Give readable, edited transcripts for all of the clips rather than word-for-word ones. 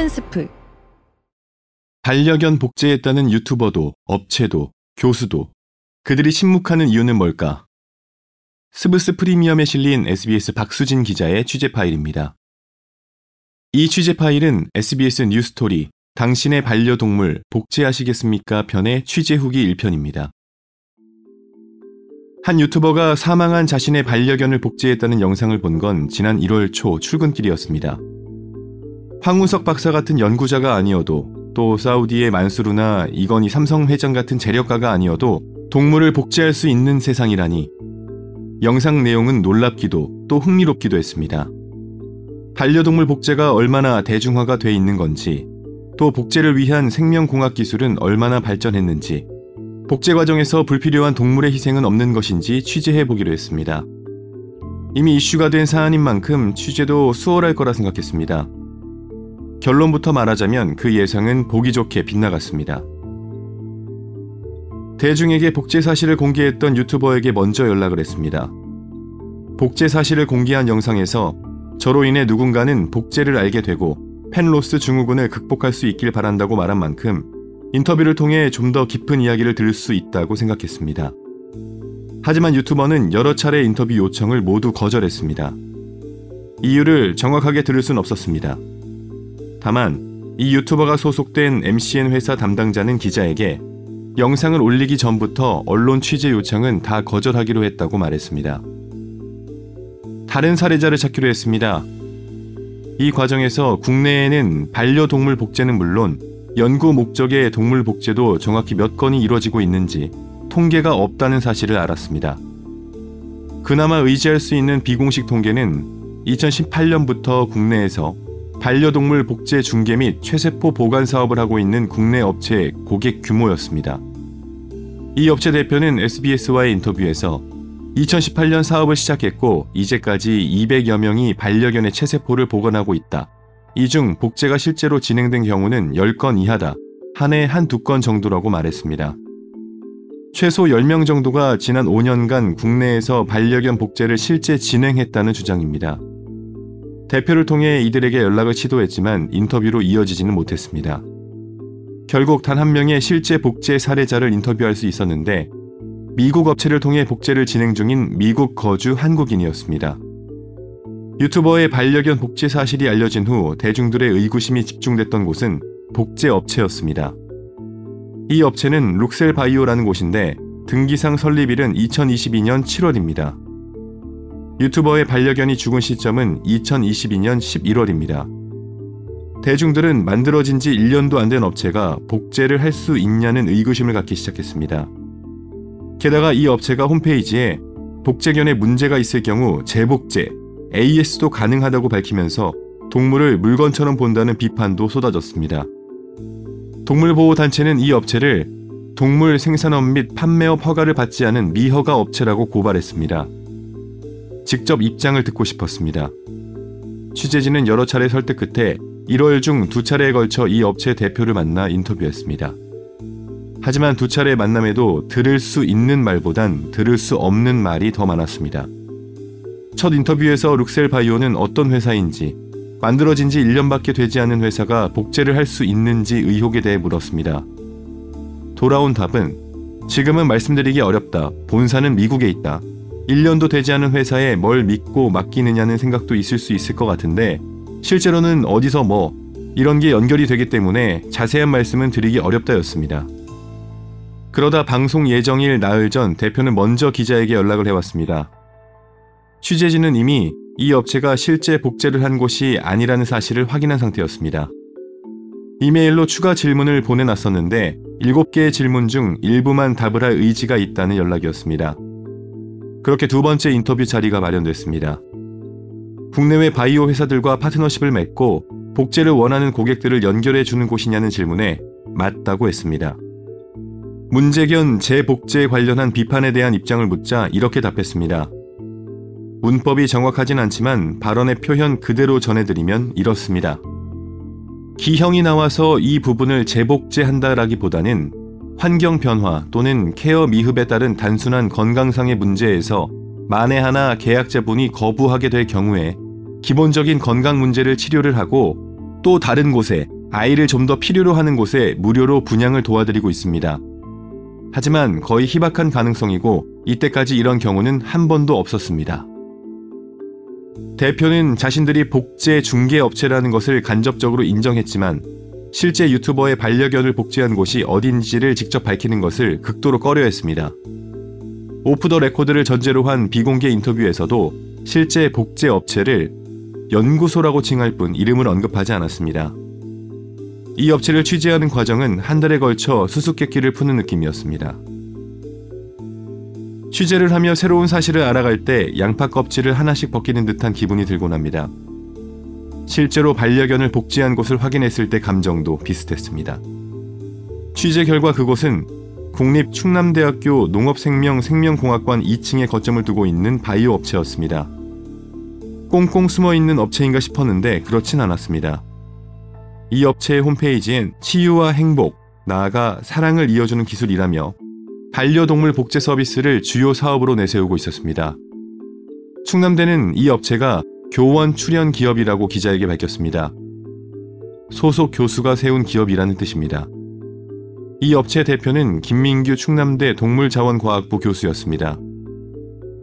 짧은 스프. 반려견 복제했다는 유튜버도, 업체도, 교수도 그들이 침묵하는 이유는 뭘까? 스브스 프리미엄에 실린 SBS 박수진 기자의 취재 파일입니다. 이 취재 파일은 SBS 뉴스토리 당신의 반려동물 복제하시겠습니까? 편의 취재 후기 1편입니다. 한 유튜버가 사망한 자신의 반려견을 복제했다는 영상을 본 건 지난 1월 초 출근길이었습니다. 황우석 박사 같은 연구자가 아니어도 또 사우디의 만수르나 이건희 삼성 회장 같은 재력가가 아니어도 동물을 복제할 수 있는 세상이라니 영상 내용은 놀랍기도 또 흥미롭기도 했습니다. 반려동물 복제가 얼마나 대중화가 돼 있는 건지 또 복제를 위한 생명공학 기술은 얼마나 발전했는지 복제 과정에서 불필요한 동물의 희생은 없는 것인지 취재해보기로 했습니다. 이미 이슈가 된 사안인 만큼 취재도 수월할 거라 생각했습니다. 결론부터 말하자면 그 예상은 보기 좋게 빗나갔습니다. 대중에게 복제 사실을 공개했던 유튜버에게 먼저 연락을 했습니다. 복제 사실을 공개한 영상에서 저로 인해 누군가는 복제를 알게 되고 팬로스 증후군을 극복할 수 있길 바란다고 말한 만큼 인터뷰를 통해 좀 더 깊은 이야기를 들을 수 있다고 생각했습니다. 하지만 유튜버는 여러 차례 인터뷰 요청을 모두 거절했습니다. 이유를 정확하게 들을 순 없었습니다. 다만 이 유튜버가 소속된 MCN 회사 담당자는 기자에게 영상을 올리기 전부터 언론 취재 요청은 다 거절하기로 했다고 말했습니다. 다른 사례자를 찾기로 했습니다. 이 과정에서 국내에는 반려동물 복제는 물론 연구 목적의 동물 복제도 정확히 몇 건이 이루어지고 있는지 통계가 없다는 사실을 알았습니다. 그나마 의지할 수 있는 비공식 통계는 2018년부터 국내에서 반려동물 복제 중개 및 최세포 보관 사업을 하고 있는 국내 업체의 고객 규모였습니다. 이 업체 대표는 SBS와의 인터뷰에서 2018년 사업을 시작했고 이제까지 200여 명이 반려견의 체세포를 보관하고 있다. 이 중 복제가 실제로 진행된 경우는 10건 이하다. 한 해에 1~2건 정도라고 말했습니다. 최소 10명 정도가 지난 5년간 국내에서 반려견 복제를 실제 진행했다는 주장입니다. 대표를 통해 이들에게 연락을 시도했지만 인터뷰로 이어지지는 못했습니다. 결국 단 한 명의 실제 복제 사례자를 인터뷰할 수 있었는데 미국 업체를 통해 복제를 진행 중인 미국 거주 한국인이었습니다. 유튜버의 반려견 복제 사실이 알려진 후 대중들의 의구심이 집중됐던 곳은 복제 업체였습니다. 이 업체는 룩셀바이오라는 곳인데 등기상 설립일은 2022년 7월입니다. 유튜버의 반려견이 죽은 시점은 2022년 11월입니다. 대중들은 만들어진 지 1년도 안 된 업체가 복제를 할 수 있냐는 의구심을 갖기 시작했습니다. 게다가 이 업체가 홈페이지에 복제견에 문제가 있을 경우 재복제, AS도 가능하다고 밝히면서 동물을 물건처럼 본다는 비판도 쏟아졌습니다. 동물보호단체는 이 업체를 동물 생산업 및 판매업 허가를 받지 않은 미허가 업체라고 고발했습니다. 직접 입장을 듣고 싶었습니다. 취재진은 여러 차례 설득 끝에 1월 중 2차례에 걸쳐 이 업체 대표를 만나 인터뷰했습니다. 하지만 2차례 만남에도 들을 수 있는 말보단 들을 수 없는 말이 더 많았습니다. 첫 인터뷰에서 룩셀바이오는 어떤 회사인지, 만들어진 지 1년밖에 되지 않은 회사가 복제를 할 수 있는지 의혹에 대해 물었습니다. 돌아온 답은 지금은 말씀드리기 어렵다. 본사는 미국에 있다. 1년도 되지 않은 회사에 뭘 믿고 맡기느냐는 생각도 있을 수 있을 것 같은데 실제로는 어디서 이런 게 연결이 되기 때문에 자세한 말씀은 드리기 어렵다였습니다. 그러다 방송 예정일 나흘 전 대표는 먼저 기자에게 연락을 해왔습니다. 취재진은 이미 이 업체가 실제 복제를 한 곳이 아니라는 사실을 확인한 상태였습니다. 이메일로 추가 질문을 보내놨었는데 7개의 질문 중 일부만 답을 할 의지가 있다는 연락이었습니다. 그렇게 두 번째 인터뷰 자리가 마련됐습니다. 국내외 바이오 회사들과 파트너십을 맺고 복제를 원하는 고객들을 연결해주는 곳이냐는 질문에 맞다고 했습니다. 문제견 재복제에 관련한 비판에 대한 입장을 묻자 이렇게 답했습니다. 문법이 정확하진 않지만 발언의 표현 그대로 전해드리면 이렇습니다. 기형이 나와서 이 부분을 재복제한다라기보다는 환경 변화 또는 케어 미흡에 따른 단순한 건강상의 문제에서 만에 하나 계약자분이 거부하게 될 경우에 기본적인 건강 문제를 치료를 하고 또 다른 곳에 아이를 좀 더 필요로 하는 곳에 무료로 분양을 도와드리고 있습니다. 하지만 거의 희박한 가능성이고 이때까지 이런 경우는 한 번도 없었습니다. 대표는 자신들이 복제 중개업체라는 것을 간접적으로 인정했지만 실제 유튜버의 반려견을 복제한 곳이 어딘지를 직접 밝히는 것을 극도로 꺼려했습니다. 오프 더 레코드를 전제로 한 비공개 인터뷰에서도 실제 복제 업체를 연구소라고 칭할 뿐 이름을 언급하지 않았습니다. 이 업체를 취재하는 과정은 한 달에 걸쳐 수수께끼를 푸는 느낌이었습니다. 취재를 하며 새로운 사실을 알아갈 때 양파 껍질을 하나씩 벗기는 듯한 기분이 들곤 합니다. 실제로 반려견을 복제한 곳을 확인했을 때 감정도 비슷했습니다. 취재 결과 그곳은 국립충남대학교 농업생명생명공학관 2층에 거점을 두고 있는 바이오 업체였습니다. 꽁꽁 숨어있는 업체인가 싶었는데 그렇진 않았습니다. 이 업체의 홈페이지엔 치유와 행복, 나아가 사랑을 이어주는 기술이라며 반려동물 복제 서비스를 주요 사업으로 내세우고 있었습니다. 충남대는 이 업체가 교원 출연 기업이라고 기자에게 밝혔습니다. 소속 교수가 세운 기업이라는 뜻입니다. 이 업체 대표는 김민규 충남대 동물자원과학부 교수였습니다.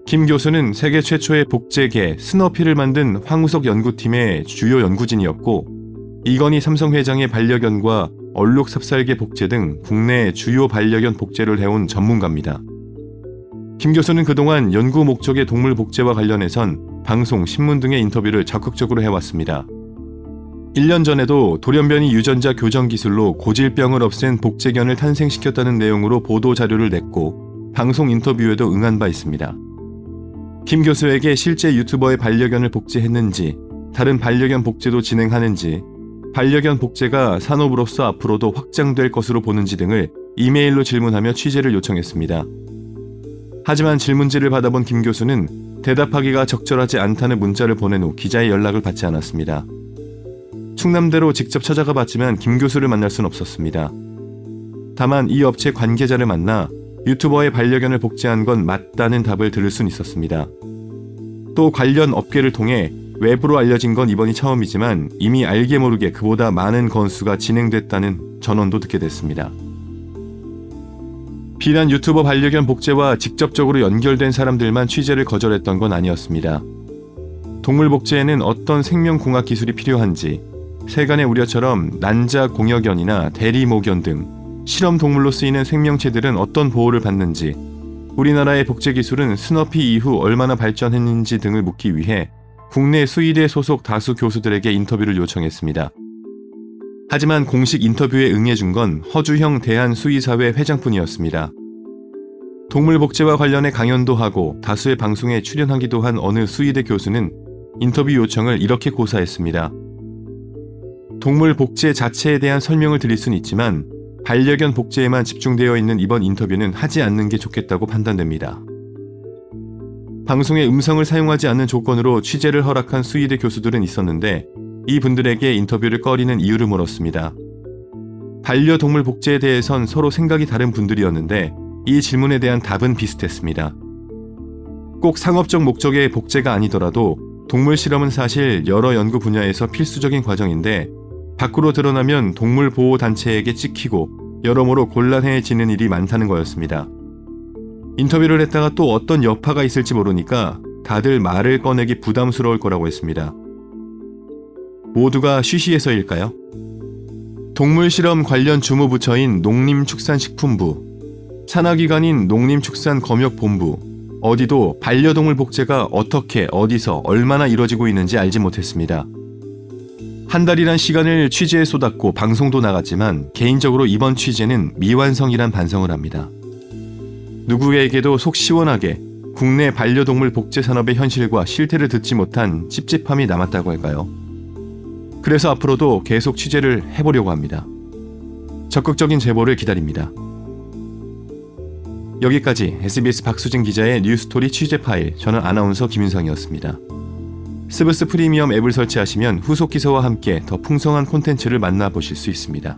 김 교수는 세계 최초의 복제개 스너피를 만든 황우석 연구팀의 주요 연구진이었고 이건희 삼성 회장의 반려견과 얼룩 삽살개 복제 등 국내 주요 반려견 복제를 해온 전문가입니다. 김 교수는 그동안 연구 목적의 동물 복제와 관련해선 방송, 신문 등의 인터뷰를 적극적으로 해왔습니다. 1년 전에도 돌연변이 유전자 교정 기술로 고질병을 없앤 복제견을 탄생시켰다는 내용으로 보도 자료를 냈고 방송 인터뷰에도 응한 바 있습니다. 김 교수에게 실제 유튜버의 반려견을 복제했는지, 다른 반려견 복제도 진행하는지, 반려견 복제가 산업으로서 앞으로도 확장될 것으로 보는지 등을 이메일로 질문하며 취재를 요청했습니다. 하지만 질문지를 받아본 김 교수는 대답하기가 적절하지 않다는 문자를 보낸 후 기자의 연락을 받지 않았습니다. 충남대로 직접 찾아가 봤지만 김 교수를 만날 순 없었습니다. 다만 이 업체 관계자를 만나 유튜버의 반려견을 복제한 건 맞다는 답을 들을 순 있었습니다. 또 관련 업계를 통해 외부로 알려진 건 이번이 처음이지만 이미 알게 모르게 그보다 많은 건수가 진행됐다는 전언도 듣게 됐습니다. 비단 유튜버 반려견 복제와 직접적으로 연결된 사람들만 취재를 거절했던 건 아니었습니다. 동물 복제에는 어떤 생명공학 기술이 필요한지, 세간의 우려처럼 난자 공여견이나 대리모견 등 실험 동물로 쓰이는 생명체들은 어떤 보호를 받는지, 우리나라의 복제 기술은 스너피 이후 얼마나 발전했는지 등을 묻기 위해 국내 수의대 소속 다수 교수들에게 인터뷰를 요청했습니다. 하지만 공식 인터뷰에 응해준 건 허주형 대한수의사회 회장뿐이었습니다. 동물 복제와 관련해 강연도 하고 다수의 방송에 출연하기도 한 어느 수의대 교수는 인터뷰 요청을 이렇게 고사했습니다. 동물 복제 자체에 대한 설명을 드릴 수는 있지만 반려견 복제에만 집중되어 있는 이번 인터뷰는 하지 않는 게 좋겠다고 판단됩니다. 방송에 음성을 사용하지 않는 조건으로 취재를 허락한 수의대 교수들은 있었는데 이분들에게 인터뷰를 꺼리는 이유를 물었습니다. 반려동물 복제에 대해선 서로 생각이 다른 분들이었는데 이 질문에 대한 답은 비슷했습니다. 꼭 상업적 목적의 복제가 아니더라도 동물 실험은 사실 여러 연구 분야에서 필수적인 과정인데 밖으로 드러나면 동물 보호 단체에게 찍히고 여러모로 곤란해지는 일이 많다는 거였습니다. 인터뷰를 했다가 또 어떤 여파가 있을지 모르니까 다들 말을 꺼내기 부담스러울 거라고 했습니다. 모두가 쉬쉬해서일까요? 동물실험 관련 주무부처인 농림축산식품부, 산하기관인 농림축산검역본부, 어디도 반려동물 복제가 어떻게, 어디서, 얼마나 이뤄지고 있는지 알지 못했습니다. 한 달이란 시간을 취재에 쏟았고 방송도 나갔지만 개인적으로 이번 취재는 미완성이란 반성을 합니다. 누구에게도 속 시원하게 국내 반려동물 복제 산업의 현실과 실태를 듣지 못한 찝찝함이 남았다고 할까요? 그래서 앞으로도 계속 취재를 해보려고 합니다. 적극적인 제보를 기다립니다. 여기까지 SBS 박수진 기자의 뉴스토리 취재 파일, 저는 아나운서 김윤성이었습니다. 스브스 프리미엄 앱을 설치하시면 후속 기사와 함께 더 풍성한 콘텐츠를 만나보실 수 있습니다.